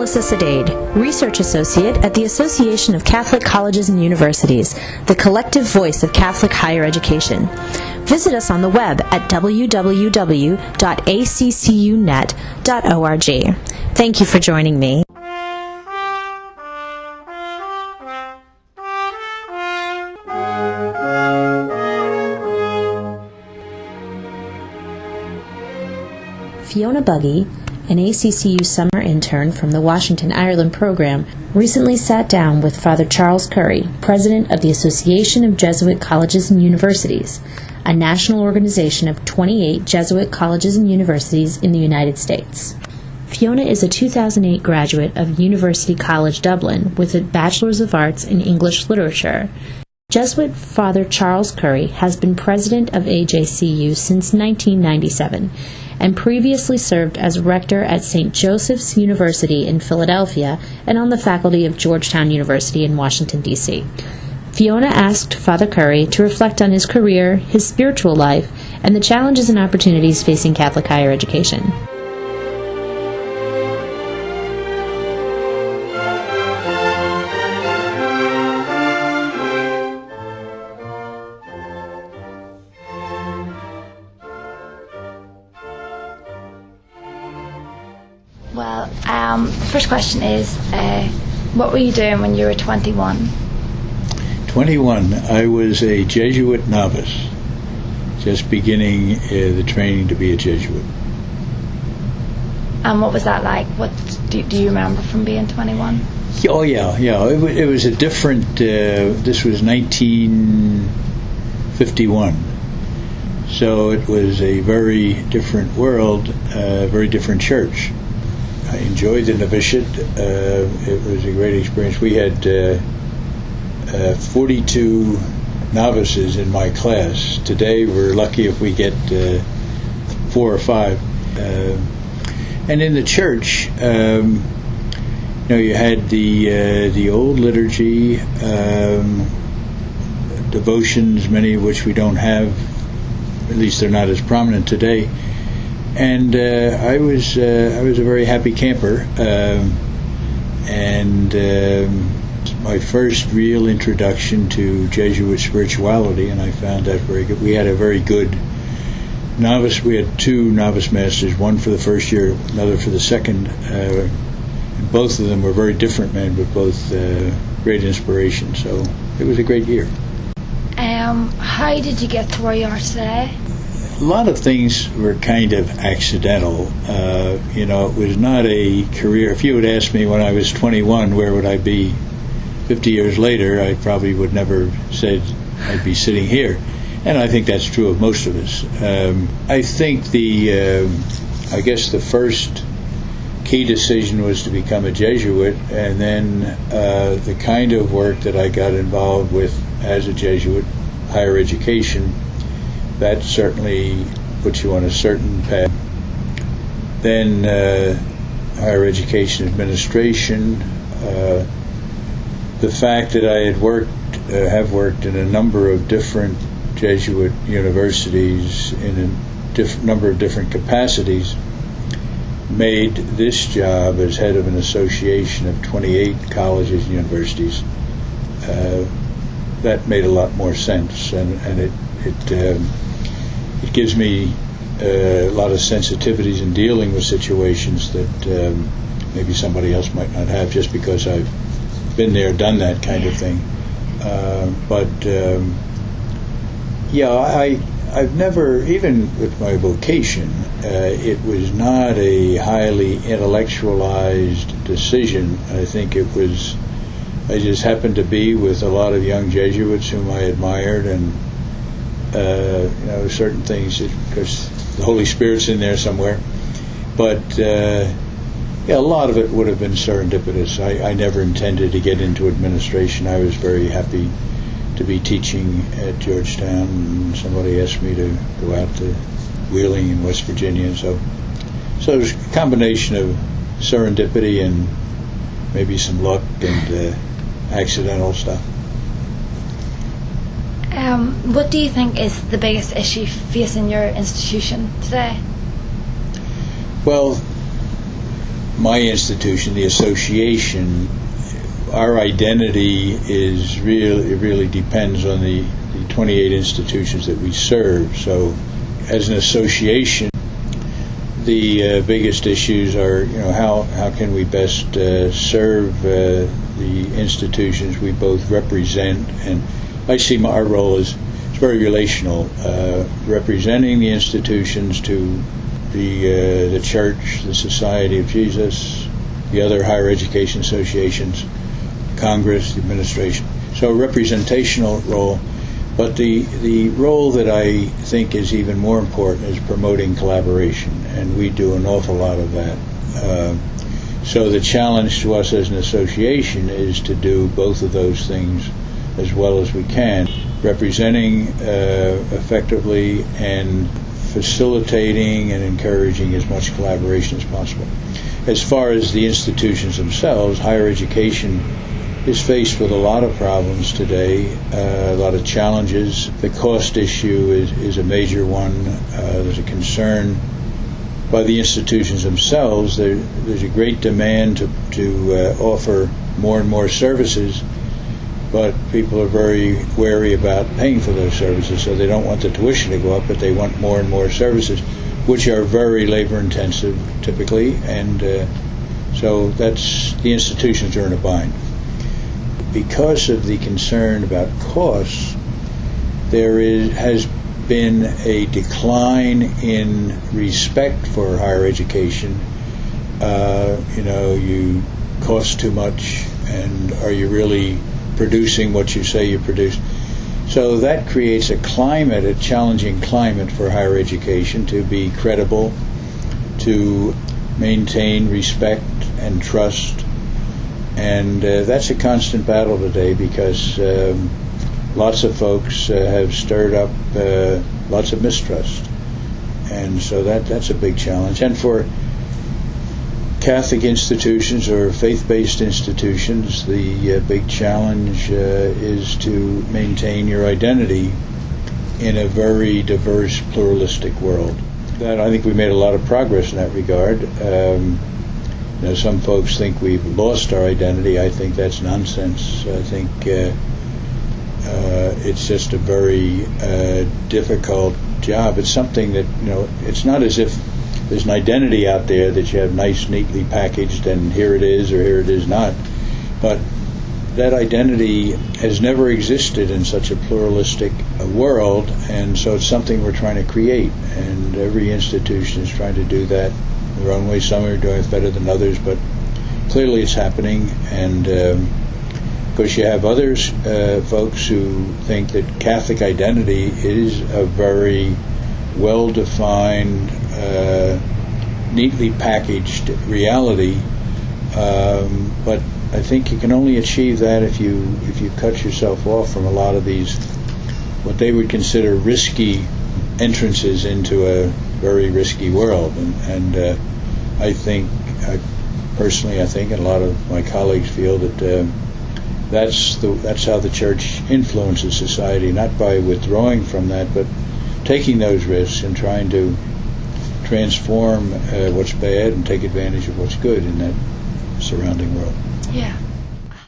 Melissa Sedade, Research Associate at the Association of Catholic Colleges and Universities, the collective voice of Catholic higher education. Visit us on the web at www.acccunet.org. Thank you for joining me. Fiona Buggy, an ACCU summer intern from the Washington, Ireland program, recently sat down with Father Charles Currie, president of the Association of Jesuit Colleges and Universities, a national organization of 28 Jesuit colleges and universities in the United States. Fiona is a 2008 graduate of University College Dublin with a Bachelor's of Arts in English Literature. Jesuit Father Charles Currie has been president of AJCU since 1997 and previously served as rector at St. Joseph's University in Philadelphia and on the faculty of Georgetown University in Washington, D.C. Fiona asked Father Currie to reflect on his career, his spiritual life, and the challenges and opportunities facing Catholic higher education. Well, first question is, what were you doing when you were 21? 21. I was a Jesuit novice, just beginning the training to be a Jesuit. And what was that like? What do you remember from being 21? Oh, yeah. It was a different, this was 1951. So it was a very different world, a very different church. I enjoyed the novitiate. It was a great experience. We had 42 novices in my class. Today we're lucky if we get 4 or 5. And in the church, you had the old liturgy, devotions, many of which we don't have. At least they're not as prominent today. And I was a very happy camper, and my first real introduction to Jesuit spirituality, and I found that very good. We had a very good novice. We had 2 novice masters, one for the first year, another for the second. Both of them were very different men, but both great inspiration. So it was a great year. How did you get to where you are today? A lot of things were kind of accidental. It was not a career. If you had asked me when I was 21, where would I be 50 years later, I probably would never said I'd be sitting here. And I think that's true of most of us. I think I guess the first key decision was to become a Jesuit, and then the kind of work that I got involved with as a Jesuit, higher education, that certainly puts you on a certain path. Then higher education administration, the fact that I have worked in a number of different Jesuit universities in a number of different capacities, made this job as head of an association of 28 colleges and universities. That made a lot more sense, and it gives me a lot of sensitivities in dealing with situations that maybe somebody else might not have, just because I've been there, done that kind of thing. I've never, even with my vocation, it was not a highly intellectualized decision. I think I just happened to be with a lot of young Jesuits whom I admired, and certain things, because the Holy Spirit's in there somewhere. But a lot of it would have been serendipitous. I never intended to get into administration. I was very happy to be teaching at Georgetown, and somebody asked me to go out to Wheeling in West Virginia. So it was a combination of serendipity and maybe some luck and accidental stuff. What do you think is the biggest issue facing your institution today? Well, my institution, the association, our identity is really, it really depends on the 28 institutions that we serve. So as an association, the biggest issues are, how can we best serve the institutions we both represent. And I see our role as it's very relational, representing the institutions to the church, the Society of Jesus, the other higher education associations, Congress, the administration. So a representational role. But the role that I think is even more important is promoting collaboration, and we do an awful lot of that. So the challenge to us as an association is to do both of those things as well as we can, representing effectively and facilitating and encouraging as much collaboration as possible. As far as the institutions themselves, higher education is faced with a lot of problems today, a lot of challenges. The cost issue is a major one. There's a concern by the institutions themselves. There's a great demand to offer more and more services, but people are very wary about paying for those services, so they don't want the tuition to go up, but they want more and more services, which are very labor-intensive typically, and so that's the institutions are in a bind. Because of the concern about costs, there has been a decline in respect for higher education. You cost too much, and are you really producing what you say you produce? So that creates a challenging climate for higher education to be credible, to maintain respect and trust. And that's a constant battle today because lots of folks have stirred up lots of mistrust. And so that's a big challenge. And for Catholic institutions or faith-based institutions, the big challenge is to maintain your identity in a very diverse, pluralistic world. I think we made a lot of progress in that regard. Some folks think we've lost our identity. I think that's nonsense. I think it's just a very difficult job. It's something that, it's not as if there's an identity out there that you have nice, neatly packaged, and here it is or here it is not. But that identity has never existed in such a pluralistic world, and so it's something we're trying to create. And every institution is trying to do that their own way. Some are doing it better than others, but clearly it's happening. And of course you have others, folks who think that Catholic identity is a very well-defined, neatly packaged reality, but I think you can only achieve that if you cut yourself off from a lot of these, what they would consider risky entrances into a very risky world. And I think, personally, and a lot of my colleagues feel that that's how the Church influences society, not by withdrawing from that, but taking those risks and trying to transform what's bad and take advantage of what's good in that surrounding world. Yeah.